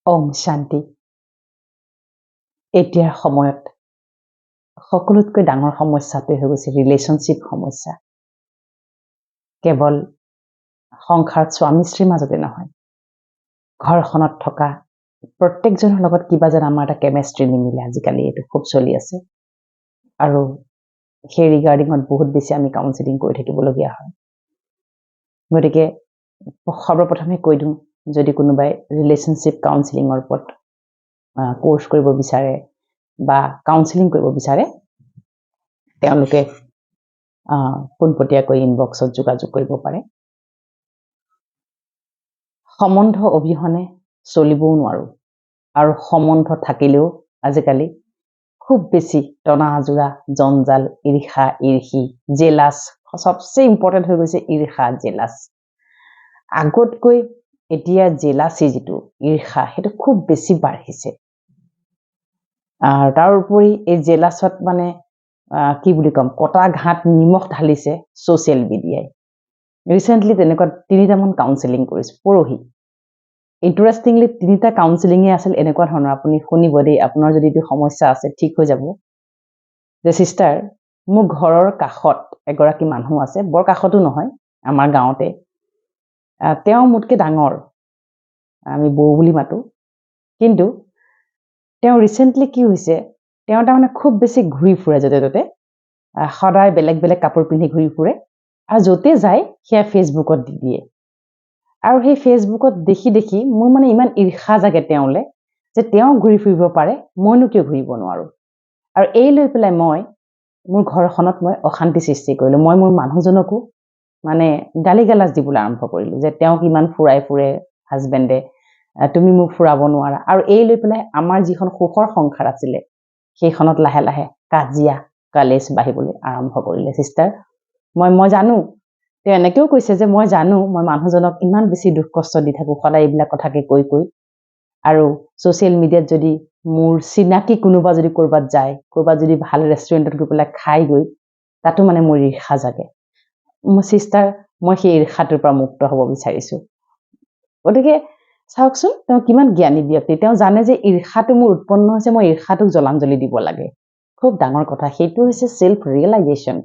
ওম শান্তি। এতিয়াৰ সময়ত সকলোতকৈ ডাঙৰ সমস্যাটোৱে হৈ গৈছে ৰিলেশ্যনশ্বিপ সমস্যা। কেৱল সংসাৰত স্বামী স্ত্ৰীৰ মাজতে নহয়, ঘৰখনত থকা প্ৰত্যেকজনৰ লগত কিবা যেন আমাৰ এটা কেমেষ্ট্ৰি নিমিলে। আজিকালি এইটো খুব চলি আছে আৰু সেই ৰিগাৰ্ডিঙত বহুত বেছি আমি কাউন্সেলিং কৰি থাকিবলগীয়া হয়। গতিকে সৰ্বপ্ৰথমে কৈ দিওঁ, যদি কোনোবাই ৰিলেশ্যনশ্বিপ কাউন্সেলিঙৰ ওপৰত কোৰ্চ কৰিব বিচাৰে বা কাউন্সেলিং কৰিব বিচাৰে, তেওঁলোকে পোনপটীয়াকৈ ইনবক্সত যোগাযোগ কৰিব পাৰে। সম্বন্ধ অবিহনে চলিবও নোৱাৰোঁ, আৰু সম্বন্ধ থাকিলেও আজিকালি খুব বেছি টনা আজোৰা, জঞ্জাল, ঈৰ্ষা, ঈৰ্ষি, জেলাছ। সবচে ইম্পৰ্টেণ্ট হৈ গৈছে ঈৰ্ষা, জেলাছ। আগতকৈ এতিয়া জেলাছি যিটো ঈৰ্ষা, সেইটো খুব বেছি বাঢ়িছে। তাৰ উপৰি এই জেলাছত মানে কি বুলি ক'ম, কটা ঘাট নিমখ ঢালিছে ছ'চিয়েল মিডিয়াই। ৰিচেণ্টলি তেনেকুৱা 3টামান কাউন্সেলিং কৰিছোঁ পৰহি। ইণ্টাৰেষ্টিংলি 3টা কাউন্সেলিঙে আছিল এনেকুৱা ধৰণৰ, আপুনি শুনিব দেই, আপোনাৰ যদি এইটো সমস্যা আছে ঠিক হৈ যাব। যে চিষ্টাৰ, মোৰ ঘৰৰ কাষত এগৰাকী মানুহ আছে, বৰ কাষতো নহয়, আমাৰ গাঁৱতে। তেওঁ মোতকৈ ডাঙৰ, আমি বৌ বুলি মাতোঁ। কিন্তু তেওঁ ৰিচেণ্টলি কি হৈছে, তেওঁ তাৰমানে খুব বেছি ঘূৰি ফুৰে য'তে ত'তে, সদায় বেলেগ বেলেগ কাপোৰ পিন্ধি ঘূৰি ফুৰে, আৰু য'তে যায় সেয়া ফেচবুকত দি দিয়ে। আৰু সেই ফেচবুকত দেখি দেখি মোৰ মানে ইমান ঈৰ্ষা জাগে তেওঁলৈ, যে তেওঁ ঘূৰি ফুৰিব পাৰে, মইনো কিয় ঘূৰিব নোৱাৰোঁ। আৰু এই লৈ পেলাই মই মোৰ ঘৰখনত মই অশান্তি সৃষ্টি কৰিলোঁ। মই মোৰ মানুহজনকো মানে গালি গালাজ দিবলৈ আৰম্ভ কৰিলোঁ, যে তেওঁক ইমান ফুৰাই ফুৰে হাজবেণ্ডে, তুমি মোক ফুৰাব নোৱাৰা। আৰু এই লৈ পেলাই আমাৰ যিখন সুখৰ সংসাৰ আছিলে, সেইখনত লাহে লাহে কাজিয়া কালেজ বাঢ়িবলৈ আৰম্ভ কৰিলে। চিষ্টাৰ, মই জানো, তেওঁ এনেকৈও কৈছে যে মই জানো মই মানুহজনক ইমান বেছি দুখ কষ্ট দি থাকোঁ সদায় এইবিলাক কথাকে কৈ কৈ, আৰু ছ'চিয়েল মিডিয়াত যদি মোৰ চিনাকি কোনোবা যদি ক'ৰবাত যায়, ক'ৰবাত যদি ভাল ৰেষ্টুৰেণ্টত গৈ পেলাই খাই গৈ, তাতো মানে মোৰ ঈৰ্ষা জাগে। চিষ্টাৰ, মই সেই ঈৰ্ষাটোৰ পৰা মুক্ত হ'ব বিচাৰিছোঁ। গতিকে চাওকচোন, তেওঁ কিমান জ্ঞানী ব্যক্তি। তেওঁ জানে যে ঈৰ্ষাটো মোৰ উৎপন্ন হৈছে, মই ঈৰ্ষাটোক জলাঞ্জলি দিব লাগে। খুব ডাঙৰ কথা। সেইটো হৈছে ছেল্ফ ৰিয়েলাইজেশ্যন।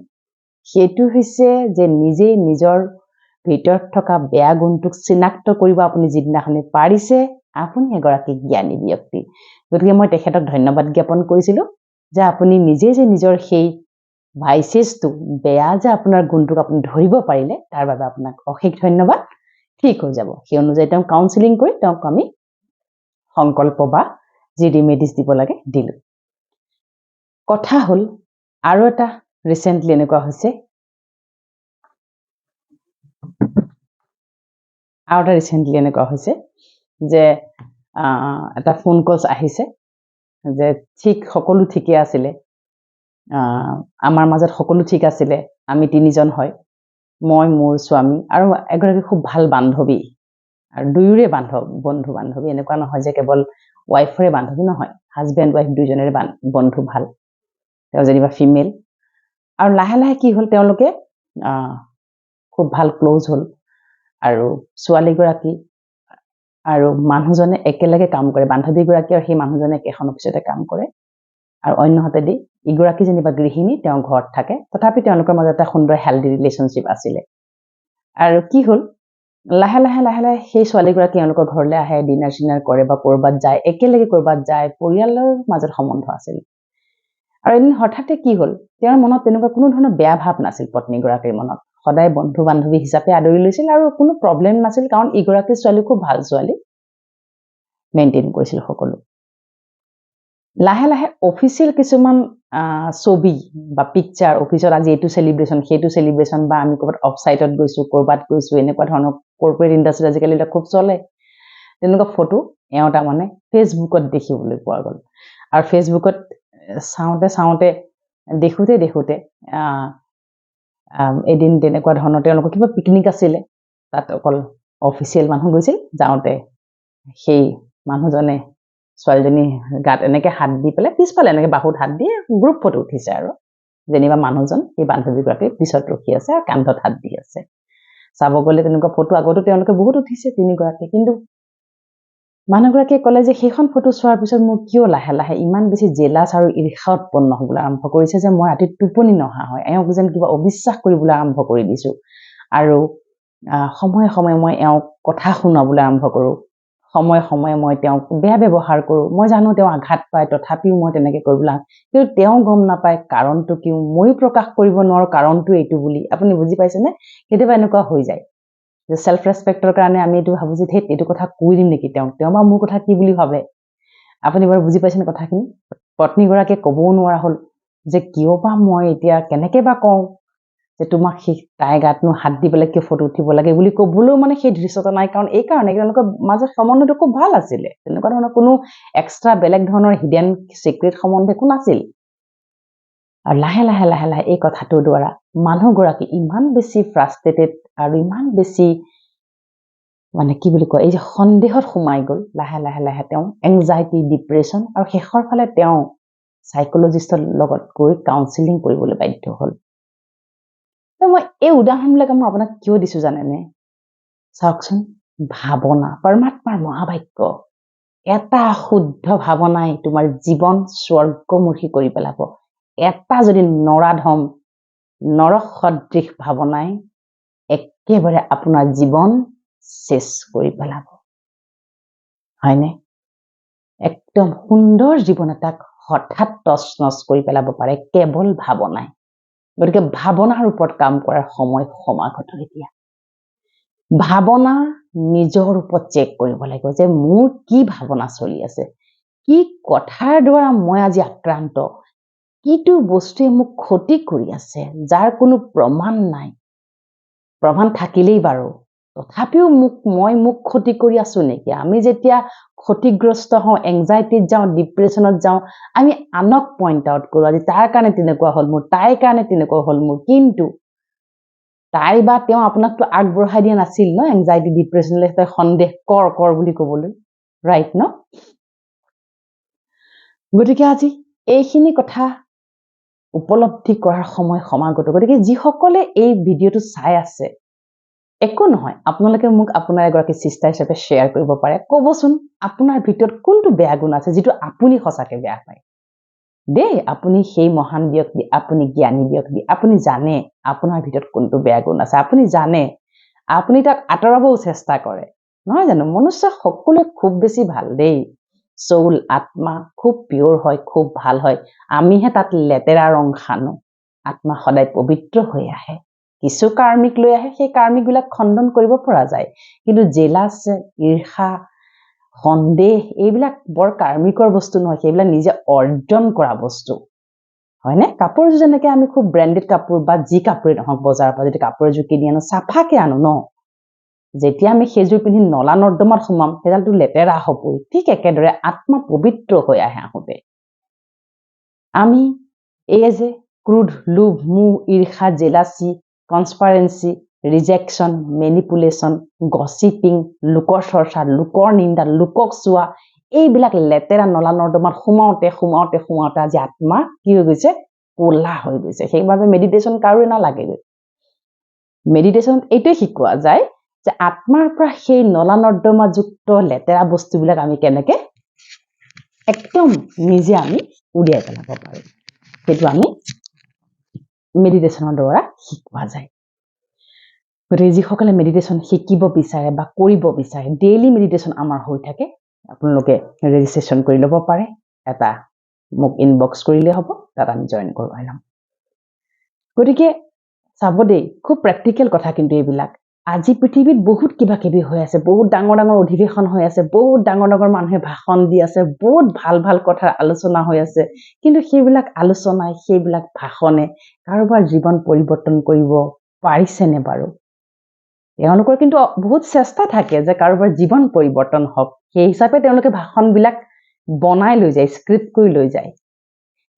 সেইটো হৈছে যে নিজেই নিজৰ ভিতৰত থকা বেয়া গুণটোক চিনাক্ত কৰিব আপুনি যিদিনাখনি পাৰিছে, আপুনি এগৰাকী জ্ঞানী ব্যক্তি। গতিকে মই তেখেতক ধন্যবাদ জ্ঞাপন কৰিছিলোঁ, যে আপুনি নিজে যে নিজৰ সেই ভাইচেছটো, বেয়া যে আপোনাৰ গুণটোক আপুনি ধৰিব পাৰিলে, তাৰ বাবে আপোনাক অশেষ ধন্যবাদ। ঠিক হৈ যাব। সেই অনুযায়ী তেওঁক কাউন্সেলিং কৰি তেওঁক আমি সংকল্প বা যি ৰিমেডিজ দিব লাগে দিলোঁ। কথা হ'ল, আৰু এটা ৰিচেণ্টলি এনেকুৱা হৈছে, যে এটা ফোন কলছ আহিছে যে সকলো ঠিকে আছিলে, আমাৰ মাজত সকলো ঠিক আছিলে, আমি 3জন হয়, মই, মোৰ স্বামী আৰু এগৰাকী খুব ভাল বান্ধৱী, আৰু দুয়োৰে বন্ধু বান্ধৱী। এনেকুৱা নহয় যে কেৱল ৱাইফৰে বান্ধৱী, নহয়, হাজবেণ্ড ৱাইফ দুয়োজনেৰে বন্ধু ভাল। তেওঁ যেনিবা ফিমেল। আৰু লাহে লাহে কি হ'ল, তেওঁলোকে খুব ভাল ক্ল'জ হ'ল, আৰু ছোৱালীগৰাকী আৰু মানুহজনে একেলগে কাম কৰে, বান্ধৱীগৰাকী আৰু সেই মানুহজনে একেখন অফিচতে কাম কৰে। আৰু অন্যহাতেদি ইগৰাকী যেনিবা গৃহিণী, তেওঁ ঘৰত থাকে, তথাপি তেওঁলোকৰ মাজত এটা সুন্দৰ হেল্ডি ৰিলেশ্যনশ্বিপ আছিলে। আৰু কি হ'ল, লাহে লাহে লাহে লাহে সেই ছোৱালীগৰাকী তেওঁলোকৰ ঘৰলৈ আহে, ডিনাৰ চিনাৰ কৰে বা ক'ৰবাত যায়, একেলগে ক'ৰবাত যায়, পৰিয়ালৰ মাজত সম্বন্ধ আছিল। আৰু এদিন হঠাতে কি হ'ল, তেওঁৰ মনত তেনেকুৱা কোনো ধৰণৰ বেয়া ভাৱ নাছিল। পত্নীগৰাকীৰ মনত সদায় বন্ধু বান্ধৱী হিচাপে আদৰি লৈছিল, আৰু কোনো প্ৰব্লেম নাছিল, কাৰণ ইগৰাকী ছোৱালী খুব ভাল ছোৱালী, মেইনটেইন কৰিছিল সকলো। লাহে লাহে অফিচিয়েল কিছুমান ছবি বা পিকচাৰ, অফিচত আজি এইটো চেলিব্ৰেশ্যন, সেইটো চেলিব্ৰেশ্যন, বা আমি ক'ৰবাত অফচাইটত গৈছোঁ, ক'ৰবাত গৈছোঁ, এনেকুৱা ধৰণৰ কৰ্পৰেট ইণ্ডাষ্ট্ৰীত আজিকালি এইবিলাক খুব চলে, তেনেকুৱা ফটো এওঁ তাৰমানে ফেচবুকত দেখিবলৈ পোৱা গ'ল। আৰু ফেচবুকত চাওঁতে চাওঁতে দেখোঁতে দেখোঁতে এদিন তেনেকুৱা ধৰণৰ তেওঁলোকৰ কিবা পিকনিক আছিলে, তাত অকল অফিচিয়েল মানুহ গৈছিল। যাওঁতে সেই মানুহজনে ছোৱালীজনী গাত এনেকৈ হাত দি পেলাই, পিছফালে এনেকৈ বাহুত হাত দি গ্ৰুপ ফটো উঠিছে, আৰু যেনিবা মানুহজন সেই বান্ধৱীগৰাকী পিছত ৰখি আছে আৰু কান্ধত হাত দি আছে। চাব গ'লে তেনেকুৱা ফটো আগতো তেওঁলোকে বহুত উঠিছে 3গৰাকী, কিন্তু মানুহগৰাকীয়ে ক'লে যে সেইখন ফটো চোৱাৰ পিছত মোৰ কিয় লাহে লাহে ইমান বেছি জেলাছ আৰু ঈৰ্ষা উৎপন্ন হ'বলৈ আৰম্ভ কৰিছে যে মই ৰাতি টোপনি নহা হয় এওঁক যেন কিবা অবিশ্বাস কৰিবলৈ আৰম্ভ কৰি দিছোঁ আৰু সময়ে সময়ে মই এওঁক কথা শুনাবলৈ আৰম্ভ কৰোঁ সময়ে সময়ে মই তেওঁক বেয়া ব্যৱহাৰ কৰোঁ মই জানো তেওঁ আঘাত পায় তথাপিও মই তেনেকৈ কৰিবলৈ কিন্তু তেওঁ গম নাপায় কাৰণটো কিয় ময়ো প্ৰকাশ কৰিব নোৱাৰো কাৰণটো এইটো বুলি আপুনি বুজি পাইছেনে কেতিয়াবা এনেকুৱা হৈ যায় যে সেলফ ৰেসপেক্টৰ কাৰণে আমি এইটো ভাবো যে এইটো কথা কৈ দিম নেকি তেওঁ বা মোৰ কথা কি বুলি ভাবে আপুনি বাৰু বুজি পাইছেনে কথাখিনি পত্নীগৰাকীয়ে ক'বও নোৱাৰা হ'ল যে কিয় বা মই এতিয়া কেনেকৈ বা কওঁ যে তোমাক সেই তাই গাতনো হাত দি পেলাই কিয় ফটো উঠিব লাগে বুলি ক'বলৈও মানে সেই দৃশ্যতা নাই কাৰণ এই কাৰণে তেওঁলোকৰ মাজত সম্বন্ধটো খুব ভাল আছিলে তেনেকুৱা ধৰণৰ কোনো এক্সট্ৰা বেলেগ ধৰণৰ হিডেন সিক্ৰেট সম্বন্ধ একো নাছিল আৰু লাহে লাহে লাহে লাহে এই কথাটোৰ দ্বাৰা মানুহগৰাকী ইমান বেছি ফ্ৰাষ্ট্ৰেটেড আৰু ইমান বেছি মানে কি বুলি কয় এই যে সন্দেহত সোমাই গ'ল লাহে লাহে লাহে তেওঁ এংজাইটি ডিপ্ৰেছন আৰু শেষৰ ফালে তেওঁ সাইকোলজিষ্টৰ লগত গৈ কাউন্সেলিং কৰিবলৈ বাধ্য হ'ল মই এই উদাহৰণবিলাক মই আপোনাক কিয় দিছো জানেনে চাওকচোন ভাৱনা পৰমাত্মাৰ মহাবাক্য এটা শুদ্ধ ভাৱনাই তোমাৰ জীৱন স্বৰ্গমুখী কৰি পেলাব এটা যদি নৰাধম নৰসদৃশ ভাৱনাই একেবাৰে আপোনাৰ জীৱন শেষ কৰি পেলাব হয়নে একদম সুন্দৰ জীৱন এটাক হঠাৎ তছনছ কৰি পেলাব পাৰে কেৱল ভাৱনাই গতিকে ভাৱনাৰ ওপৰত কাম কৰাৰ সময় সমাগত এতিয়া ভাৱনা নিজৰ ওপৰত চেক কৰিব লাগিব যে মোৰ কি ভাৱনা চলি আছে কি কথাৰ দ্বাৰা মই আজি আক্ৰান্ত কিটো বস্তুৱে মোক ক্ষতি কৰি আছে যাৰ কোনো প্ৰমাণ নাই প্ৰমাণ থাকিলেই বাৰু তথাপিও মোক ক্ষতি কৰি আছো নেকি আমি যেতিয়া ক্ষতিগ্ৰস্ত হওঁ এংজাইটিত যাওঁ ডিপ্ৰেছনত যাওঁ আমি আনক পইণ্ট আউট কৰোঁ আজি তাৰ কাৰণে তেনেকুৱা হ'ল মোৰ তাইৰ কাৰণে তেনেকুৱা হ'ল মোৰ কিন্তু তাই বা তেওঁ আপোনাকতো আগবঢ়াই দিয়া নাছিল ন এংজাইটি ডিপ্ৰেছনলৈ তই সন্দেহ কৰ বুলি ক'বলৈ ৰাইট ন গতিকে আজি এইখিনি কথা উপলব্ধি কৰাৰ সময় সমাগত গতিকে যিসকলে এই ভিডিঅ'টো চাই আছে একো নহয় আপোনালোকে মোক আপোনাৰ এগৰাকী সিস্টাৰ হিচাপে শ্বেয়াৰ কৰিব পাৰে ক'বচোন আপোনাৰ ভিতৰত কোনটো বেয়া গুণ আছে যিটো আপুনি সঁচাকৈ বেয়া পায় দেই আপুনি সেই মহান ব্যক্তি আপুনি জ্ঞানী ব্যক্তি আপুনি জানে আপোনাৰ ভিতৰত কোনটো বেয়া গুণ আছে আপুনি জানে আপুনি তাক আঁতৰাবও চেষ্টা কৰে নহয় জানো মনুষ্য সকলোৱে খুব বেছি ভাল দেই সোল আত্মা খুব পিয়ৰ হয় খুব ভাল হয় আমিহে তাত লেতেৰা ৰং খানো আত্মা সদায় পবিত্ৰ হৈ আহে কিছু কাৰ্মিক লৈ আহে সেই কাৰ্মিকবিলাক খণ্ডন কৰিব পৰা যায় কিন্তু জেলাছ ঈৰ্ষা সন্দেহ এইবিলাক বৰ কাৰ্মিকৰ বস্তু নহয় সেইবিলাক নিজে অৰ্জন কৰা বস্তু হয়নে কাপোৰ যেনেকৈ আমি খুব ব্ৰেণ্ডেড কাপোৰ বা যি কাপোৰে নহওক বজাৰৰ পৰা যদি কাপোৰ এযোৰ কিনি আনো চাফাকৈ আনো ন যেতিয়া আমি সেইযোৰ পিন্ধি নলা নৰ্দমাত সোমাম সেইডালটো লেতেৰা হ'বই ঠিক একেদৰে আত্মা পবিত্ৰ হৈ আহে আহোঁতে আমি এই যে ক্ৰোধ লোভ মোহ ঈৰ্ষা জেলাচি কনস্পাৰেন্সি ৰিজেকশ্যন মেনিপুলেশ্যন গছিপিং লোকৰ চৰ্চা লোকৰ নিন্দা লোকক চোৱা এইবিলাক লেতেৰা নলা নৰ্দমাত সোমাওঁতে আজি আত্মা কি হৈ গৈছে কোলা হৈ গৈছে সেইবাবে মেডিটেশ্যন কাৰোৱে নালাগেগৈ মেডিটেশ্যনত এইটোৱে শিকোৱা যায় যে আত্মাৰ পৰা সেই নলা নৰ্দমাযুক্ত লেতেৰা বস্তুবিলাক আমি কেনেকৈ একদম নিজে আমি উলিয়াই পেলাব পাৰোঁ সেইটো আমি মেডিটেশ্যনৰ দ্বাৰা শিকোৱা যায় গতিকে যিসকলে মেডিটেশ্যন শিকিব বিচাৰে বা কৰিব বিচাৰে ডেইলি মেডিটেশ্যন আমাৰ হৈ থাকে আপোনালোকে ৰেজিষ্ট্ৰেশ্যন কৰি ল'ব পাৰে এটা মোক ইনবক্স কৰিলে হ'ব তাত আমি জইন কৰোৱাই ল'ম গতিকে চাব দেই খুব প্ৰেক্টিকেল কথা কিন্তু এইবিলাক আজি পৃথিৱীত বহুত কিবা কিবি হৈ আছে বহুত ডাঙৰ ডাঙৰ অধিৱেশন হৈ আছে বহুত ডাঙৰ ডাঙৰ মানুহে ভাষণ দি আছে বহুত ভাল ভাল কথাৰ আলোচনা হৈ আছে কিন্তু সেইবিলাক আলোচনাই সেইবিলাক ভাষণে কাৰোবাৰ জীৱন পৰিৱৰ্তন কৰিব পাৰিছেনে বাৰু তেওঁলোকৰ কিন্তু বহুত চেষ্টা থাকে যে কাৰোবাৰ জীৱন পৰিৱৰ্তন হওক সেই হিচাপে তেওঁলোকে ভাষণবিলাক বনাই লৈ যায় স্ক্ৰিপ্ট কৰি লৈ যায়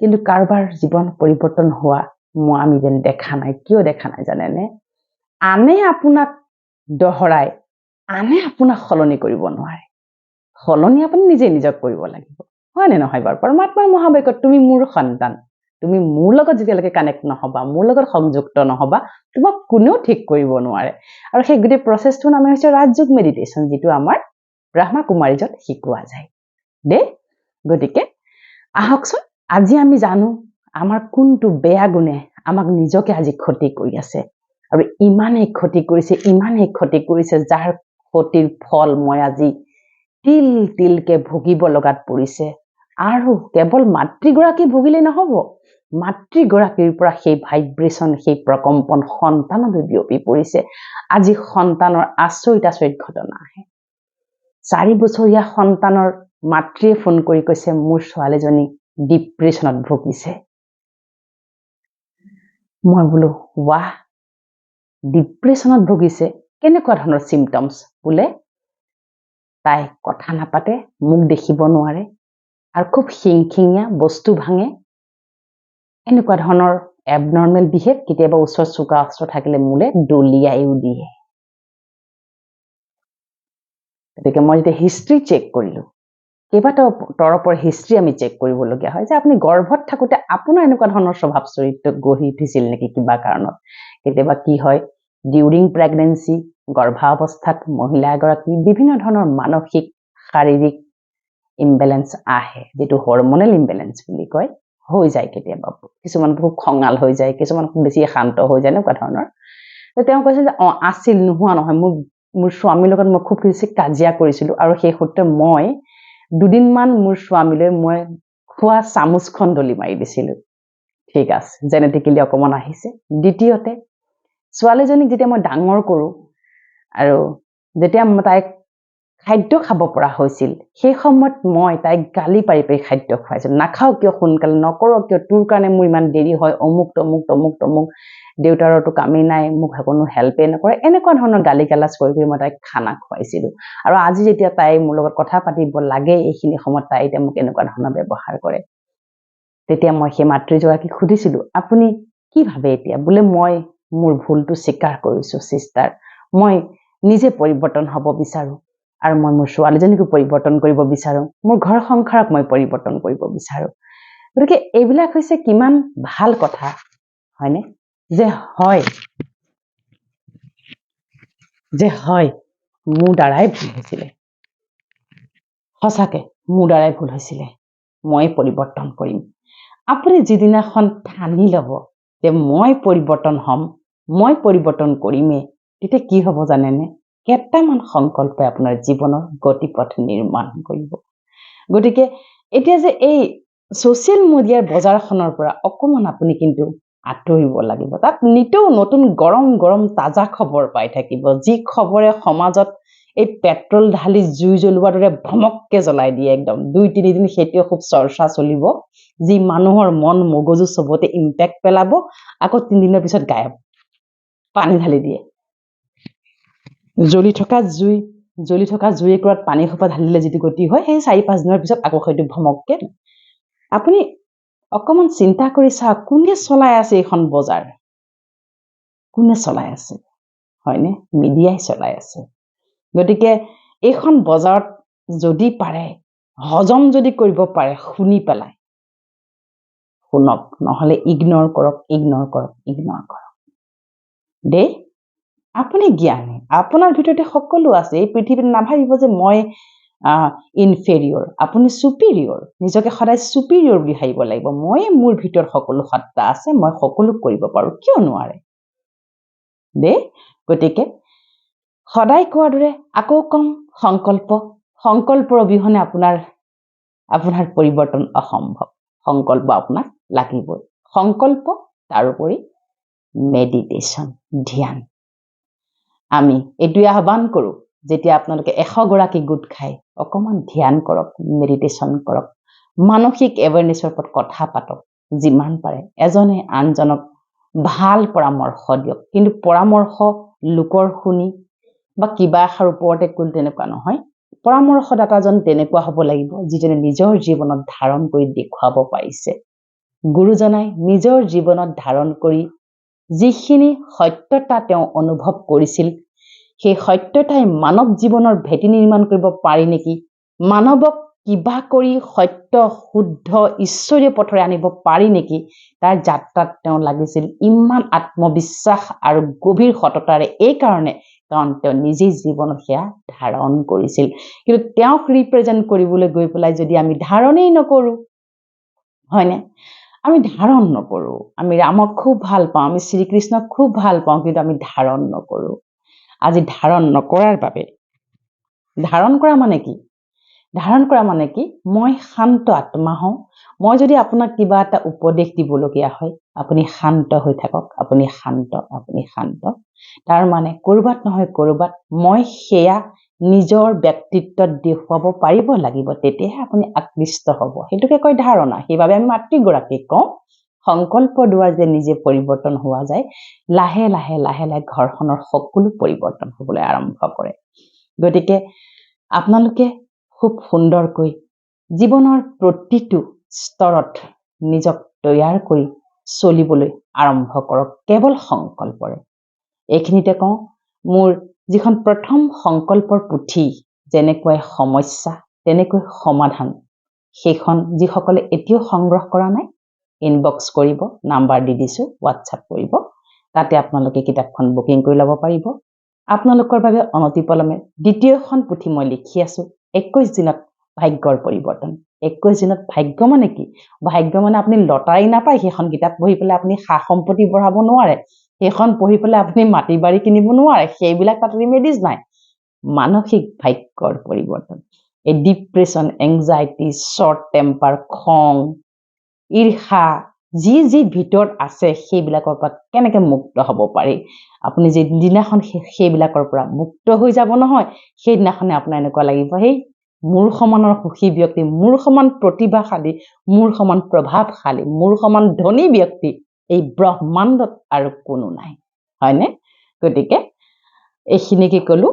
কিন্তু কাৰোবাৰ জীৱন পৰিৱৰ্তন হোৱা আমি যেন দেখা নাই কিয় দেখা নাই জানেনে আনে আপোনাক দহৰাই আনে আপোনাক সলনি কৰিব নোৱাৰে সলনি আপুনি নিজে নিজক কৰিব লাগিব হয়নে নহয় বাৰু পৰমাত্মাৰ মহাবাক্যত তুমি মোৰ সন্তান তুমি মোৰ লগত যেতিয়ালৈকে কানেক্ট নহবা মোৰ লগত সংযুক্ত নহবা তোমাক কোনেও ঠিক কৰিব নোৱাৰে আৰু সেই গোটেই প্ৰচেছটোৰ নাম হৈছে ৰাজযোগ মেডিটেশ্যন যিটো আমাৰ ব্ৰহ্মা কুমাৰীজত শিকোৱা যায় দেই গতিকে আহকচোন আজি আমি জানো আমাৰ কোনটো বেয়া গুণে আমাক নিজকে আজি ক্ষতি কৰি আছে আৰু ইমানেই ক্ষতি কৰিছে যাৰ ক্ষতিৰ ফল মই আজি তিল তিলকে ভুগিব লগাত পৰিছে আৰু কেৱল মাতৃগৰাকী ভুগিলে নহব মাতৃগৰাকীৰ পৰা সেই ভাইব্ৰেশ্যন সেই প্ৰকম্পন সন্তানলৈ বিয়পি পৰিছে আজি সন্তানৰ আচৰিত ঘটনা আহে 4 বছৰীয়া সন্তানৰ মাতৃয়ে ফোন কৰি কৈছে মোৰ ছোৱালীজনী ডিপ্ৰেছনত ভুগিছে মই বোলো ৱাহ ডিপ্ৰেছনত ভুগিছে কেনেকুৱা ধৰণৰ চিম্পটমছ বোলে তাই কথা নাপাতে মুখ দেখিব নোৱাৰে আৰু খুব খিংখিঙীয়া বস্তু ভাঙে এনেকুৱা ধৰণৰ এবনৰ্মেল বিহেভ কেতিয়াবা ওচৰত চুকা অস্ত্ৰ থাকিলে মোলে দলিয়াইও দিয়ে গতিকে মই যেতিয়া হিষ্ট্ৰী চেক কৰিলো কেইবাটাও তৰপৰ হিষ্ট্ৰী আমি চেক কৰিবলগীয়া হয় যে আপুনি গৰ্ভত থাকোতে আপোনাৰ এনেকুৱা ধৰণৰ স্বভাৱ চৰিত্ৰ গঢ়ি উঠিছিল নেকি কিবা কাৰণত কেতিয়াবা কি হয় ডিউৰিং প্ৰেগনেন্সি গৰ্ভাৱস্থাত মহিলা এগৰাকী বিভিন্ন ধৰণৰ মানসিক শাৰীৰিক ইমবেলেন্স আহে যেটো হৰমোনেল ইমবেলেন্স বুলি কয় হৈ যায় কেতিয়াবা কিছুমান খুব খঙাল হৈ যায় কিছুমান খুব বেছি শান্ত হৈ যায় এনেকুৱা ধৰণৰ তেওঁ কৈছে যে আছিল নোহোৱা নহয় মোৰ স্বামীৰ লগত মই খুব বেছি কাজিয়া কৰিছিলো আৰু সেই সূত্ৰে মই দুদিনমান মোৰ স্বামীলৈ মই খোৱা চামুচখন দলি মাৰি দিছিলো ঠিক আছে জেনেটিক্যালি অকমান আহিছে দ্বিতীয়তে ছোৱালীজনীক যেতিয়া মই ডাঙৰ কৰো আৰু যেতিয়া তাইক খাদ্য খাব পৰা হৈছিল সেই সময়ত মই তাইক গালি পাৰি খাদ্য খুৱাইছিল নাখাও কিয় সোনকালে নকৰো কিয় তোৰ কাৰণে মোৰ ইমান দেৰি হয় অমুক তমুক দেউতাৰটো কামেই নাই মোক কোনো হেল্পে নকৰে এনেকুৱা ধৰণৰ গালি গালাজ কৰি মই তাইক খানা খুৱাইছিলো আৰু আজি যেতিয়া তাই মোৰ লগত কথা পাতিব লাগে এইখিনি সময়ত তাই এতিয়া মোক এনেকুৱা ধৰণৰ ব্যৱহাৰ কৰে তেতিয়া মই সেই মাতৃগৰাকীক সুধিছিলো আপুনি কি ভাবে এতিয়া বোলে মই মোৰ ভুলটো স্বীকাৰ কৰিছো সিস্টাৰ মই নিজে পৰিৱৰ্তন হ'ব বিচাৰো আৰু মই মোৰ ছোৱালীজনীকো পৰিৱৰ্তন কৰিব বিচাৰো মোৰ ঘৰ সংসাৰক মই পৰিৱৰ্তন কৰিব বিচাৰো গতিকে এইবিলাক হৈছে কিমান ভাল কথা হয়নে যে হয় মোৰ দ্বাৰাই ভুল হৈছিলে সঁচাকে মোৰ দ্বাৰাই ভুল হৈছিলে মই পৰিৱৰ্তন কৰিম আপুনি যিদিনাখন ঠানি ল'ব যে মই পৰিৱৰ্তন হ'ম মই পৰিৱৰ্তন কৰিমেই তেতিয়া কি হ'ব জানেনে কেইটামান সংকল্পই আপোনাৰ জীৱনৰ গতিপথ নিৰ্মাণ কৰিব গতিকে এতিয়া যে এই সোশ্যাল মিডিয়াৰ বজাৰখনৰ পৰা অকমান আপুনি কিন্তু আঁতৰিব লাগিব তাত নিতৌ নতুন গৰম তাজা খবৰ পাই থাকিব যি খবৰে সমাজত এই পেট্ৰল ঢালি জুই জ্বলোৱাৰ দৰে ভমককে জ্বলাই দিয়ে একদম 2-3 দিন হেতিয়া খুব চৰ্চা চলিব যি মানুহৰ মন মগজু সবতে ইম্প্যাক্ট পেলাব আকৌ 3 দিনৰ পিছত গায়ব পানী ঢালি দিয়ে জ্বলি থকা জুই একৰাত পানী খোপা ঢালিলে যেটো গতি হয় সেই 4-5 দিনৰ পিছত আকৌ সেইটো ভমককে আপুনি অকমান চিন্তা কৰি চাওক কোনে চলাই আছে এইখন বজাৰ কোনে চলাই আছে হয়নে মিডিয়াই চলাই আছে গতিকে এইখন বজাৰত যদি পাৰে হজম যদি কৰিব পাৰে শুনি পেলাই শুনক নহলে ইগনোৰ কৰক দে আপুনি জ্ঞানী আপোনাৰ ভিতৰতে সকলো আছে এই পৃথিৱীত নাভাবিব যে মই ইনফেৰিয়ৰ আপুনি সুপিৰিয়ৰ নিজকে সদায় সুপিৰিয়ৰ বুলি ভাবিব লাগিব মই মোৰ ভিতৰত সকলো সত্তা আছে মই সকলো কৰিব পাৰো কিয় নোৱাৰে দে গতিকে সদায় কোৱাৰ দৰে আকৌ কম সংকল্পৰ অবিহনে আপোনাৰ পৰিৱৰ্তন অসম্ভৱ সংকল্প আপোনাক লাগিবই সংকল্প তাৰোপৰি মেডিটেশ্যন ধ্যান আমি এটোই আহ্বান কৰো যেতিয়া আপোনালোকে 100 গৰাকী গোট খাই অকমান ধ্যান কৰক মেডিটেশ্যন কৰক মানসিক এৱেৰনেছৰ ওপৰত কথা পাতক যিমান পাৰে এজনে আনজনক ভাল পৰামৰ্শ দিয়ক কিন্তু পৰামৰ্শ লোকৰ শুনি বা কিবা এখাৰ ওপৰতে কোন তেনেকুৱা নহয় পৰামৰ্শদাতাজন তেনেকুৱা হ'ব লাগিব যিজনে নিজৰ জীৱনত ধাৰণ কৰি দেখুৱাব পাৰিছে গুৰুজনাই নিজৰ জীৱনত ধাৰণ কৰি যিখিনি সত্যতা তেওঁ অনুভৱ কৰিছিল সেই সত্যতাই মানৱ জীৱনৰ ভেটি নিৰ্মাণ কৰিব পাৰি নেকি মানৱক কিবা কৰি সত্য শুদ্ধ ঈশ্বৰীয় পথৰে আনিব পাৰি নেকি তাৰ যাত্ৰাত তেওঁ লাগিছিল ইমান আত্মবিশ্বাস আৰু গভীৰ সততাৰে এই কাৰণে কাৰণ তেওঁ নিজেই জীৱনত সেয়া ধাৰণ কৰিছিল কিন্তু তেওঁক ৰিপ্ৰেজেণ্ট কৰিবলৈ গৈ পেলাই যদি আমি ধাৰণেই নকৰোঁ হয়নে আমি ধাৰণ নকৰোঁ আমি ৰামক খুব ভাল পাওঁ আমি শ্ৰীকৃষ্ণক খুব ভাল পাওঁ কিন্তু আমি ধাৰণ নকৰোঁ আজি ধাৰণ নকৰাৰ বাবে ধাৰণ কৰা মানে কি ধাৰণ কৰা মানে কি মই শান্ত আত্মা হওঁ মই যদি আপোনাক কিবা এটা উপদেশ দিবলগীয়া হয় আপুনি শান্ত হৈ থাকক আপুনি শান্ত তাৰ মানে কৰবাত নহয় কৰবাত মই সেয়া নিজৰ ব্যক্তিত্বত দেখুৱাব পাৰিব লাগিব তেতিয়াহে আপুনি আকৃষ্ট হ'ব সেইটোকে কয় ধাৰণা সেইবাবে আমি মাতৃগৰাকীক কওঁ সংকল্পৰ দ্বাৰা যে নিজে পৰিৱৰ্তন হোৱা যায় লাহে লাহে ঘৰখনৰ সকলো পৰিৱৰ্তন হ'বলৈ আৰম্ভ কৰে গতিকে আপোনালোকে খুব সুন্দৰকৈ জীৱনৰ প্ৰতিটো স্তৰত নিজক তৈয়াৰ কৰি চলিবলৈ আৰম্ভ কৰক কেৱল সংকল্পৰে এইখিনিতে কওঁ মোৰ যিখন প্ৰথম সংকল্পৰ পুথি যেনেকৈ সমস্যা তেনেকৈ সমাধান সেইখন যিসকলে এতিয়াও সংগ্ৰহ কৰা নাই ইনবক্স কৰিব নাম্বাৰ দি দিছোঁ হোৱাটছআপ কৰিব তাতে আপোনালোকে কিতাপখন বুকিং কৰি ল'ব পাৰিব আপোনালোকৰ বাবে অনতিপলমে দ্বিতীয়খন পুথি মই লিখি আছোঁ 21 দিনত ভাগ্যৰ পৰিৱৰ্তন 21 দিনত ভাগ্য মানে কি ভাগ্য মানে আপুনি লটাৰী নাপায় সেইখন কিতাপ পঢ়ি পেলাই আপুনি সা সম্পত্তি বঢ়াব নোৱাৰে সেইখন পঢ়ি পেলাই আপুনি মাটি বাৰী কিনিব নোৱাৰে সেইবিলাক তাত ৰিমেডিজ নাই মানসিক ভাগ্যৰ পৰিৱৰ্তন এই ডিপ্ৰেছন এংজাইটি শ্বৰ্ট টেম্পাৰ খং ঈৰ্ষা যি ভিতৰত আছে সেইবিলাকৰ পৰা কেনেকৈ মুক্ত হ'ব পাৰি আপুনি যে দিনাখন সেইবিলাকৰ পৰা মুক্ত হৈ যাব নহয় সেইদিনাখনে আপোনাৰ এনেকুৱা লাগিব সেই মোৰ সমানৰ সুখী ব্যক্তি মোৰ সমান প্ৰতিভাশালী মোৰ সমান প্ৰভাৱশালী মোৰ সমান ধনী ব্যক্তি এই ব্ৰহ্মাণ্ডত আৰু কোনো নাই হয়নে গতিকে এইখিনিকে ক'লো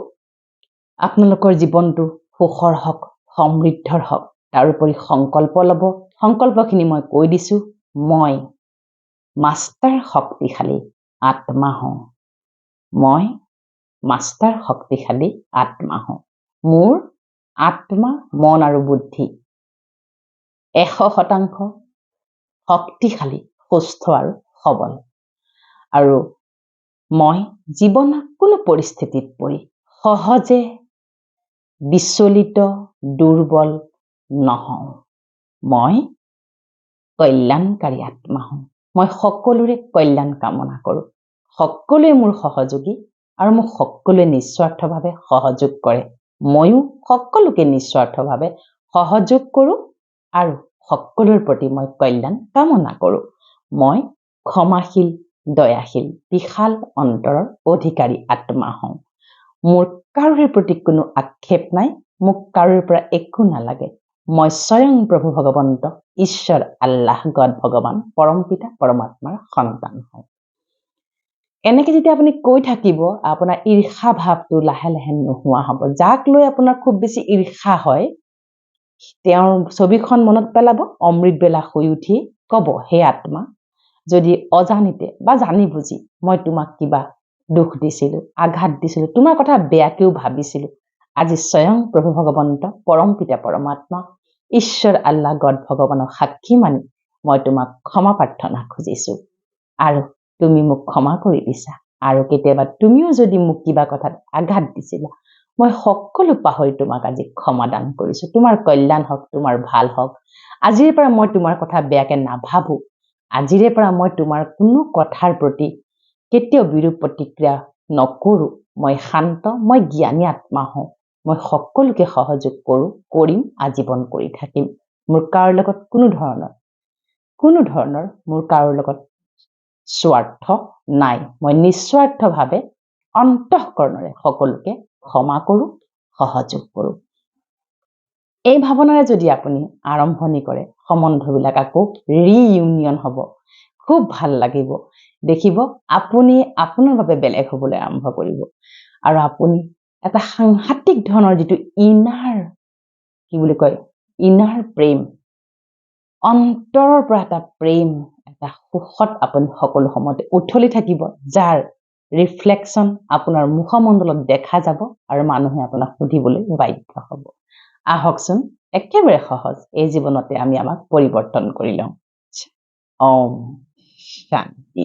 আপোনালোকৰ জীৱনটো সুখৰ হওক সমৃদ্ধৰ হওক তাৰোপৰি সংকল্প ল'ব সংকল্পখিনি মই কৈ দিছোঁ মই মাষ্টাৰ শক্তিশালী আত্মা হওঁ মই মাষ্টাৰ শক্তিশালী আত্মা হওঁ মোৰ আত্মা মন আৰু বুদ্ধি 100% শক্তিশালী সুস্থ আৰু সবল আৰু মই জীৱনৰ কোনো পৰিস্থিতিত পৰি সহজে বিচলিত দুৰ্বল নহওঁ মই কল্যাণকাৰী আত্মা হওঁ মই সকলোৰে কল্যাণ কামনা কৰোঁ সকলোৱে মোৰ সহযোগী আৰু মোক সকলোৱে নিস্বাৰ্থভাৱে সহযোগ কৰে ময়ো সকলোকে নিস্বাৰ্থভাৱে সহযোগ কৰোঁ আৰু সকলোৰ প্ৰতি মই কল্যাণ কামনা কৰোঁ মই ক্ষমাশীল দয়াশীল বিশাল অন্তৰৰ অধিকাৰী আত্মা হওঁ মোৰ কাৰোৰে প্ৰতি কোনো আক্ষেপ নাই মোক কাৰোৰে পৰা একো নালাগে মই স্বয়ং প্ৰভু ভগৱন্ত ঈশ্বৰ আল্লাহ গড ভগৱান পৰম পিতা পৰমাত্মাৰ সন্তান হওঁ এনেকৈ যেতিয়া আপুনি কৈ থাকিব আপোনাৰ ঈৰ্ষা ভাৱটো লাহে লাহে নোহোৱা হ'ব যাক লৈ আপোনাৰ খুব বেছি ঈৰ্ষা হয় তেওঁৰ ছবিখন মনত পেলাব অমৃত বেলা শুই উঠি ক'ব হে আত্মা যদি অজানিতে বা জানি বুজি মই তোমাক কিবা দুখ দিছিলোঁ আঘাত দিছিলোঁ তোমাৰ কথা বেয়াকেও ভাবিছিলোঁ আজি স্বয়ং প্ৰভু ভগৱন্ত পৰম পিতা পৰমাত্মা ঈশ্বৰ আল্লাহ গড ভগৱানক সাক্ষী মানি মই তোমাক ক্ষমা প্ৰাৰ্থনা খুজিছোঁ আৰু তুমি মোক ক্ষমা কৰি দিছা আৰু কেতিয়াবা তুমিও যদি মোক কিবা কথাত আঘাত দিছিলা মই সকলো পাহৰি তোমাক আজি ক্ষমা দান কৰিছোঁ তোমাৰ কল্যাণ হওক তোমাৰ ভাল হওক আজিৰ পৰা মই তোমাৰ কথা বেয়াকে নাভাবো আজিৰে পৰা মই তোমাৰ কোনো কথাৰ প্ৰতি কেতিয়াও বিৰূপ প্ৰতিক্ৰিয়া নকৰোঁ মই শান্ত মই জ্ঞানী আত্মা হওঁ মই সকলোকে সহযোগ কৰোঁ কৰিম আজীৱন কৰি থাকিম মোৰ কাৰো লগত কোনো ধৰণৰ মোৰ কাৰো লগত স্বাৰ্থ নাই মই নিস্বাৰ্থভাৱে অন্তঃকৰণেৰে সকলোকে ক্ষমা কৰোঁ সহযোগ কৰোঁ এই ভাৱনাৰে যদি আপুনি আৰম্ভণি কৰে সম্বন্ধবিলাক আকৌ ৰিইউনিয়ন হ'ব খুব ভাল লাগিব দেখিব আপুনি আপোনাৰ বাবে বেলেগ হ'বলৈ আৰম্ভ কৰিব আৰু আপুনি এটা সাংঘাতিক ধৰণৰ যিটো ইনাৰ প্ৰেম অন্তৰৰ পৰা এটা প্ৰেম এটা সুখত আপুনি সকলো সময়তে উঠলি থাকিব যাৰ ৰিফ্লেকশ্যন আপোনাৰ মুখমণ্ডলত দেখা যাব আৰু মানুহে আপোনাক সুধিবলৈ বাধ্য হ'ব আহকচোন একেবাৰে সহজ এই জীৱনতে আমি আমাক পৰিৱৰ্তন কৰি লওঁ ওম শান্তি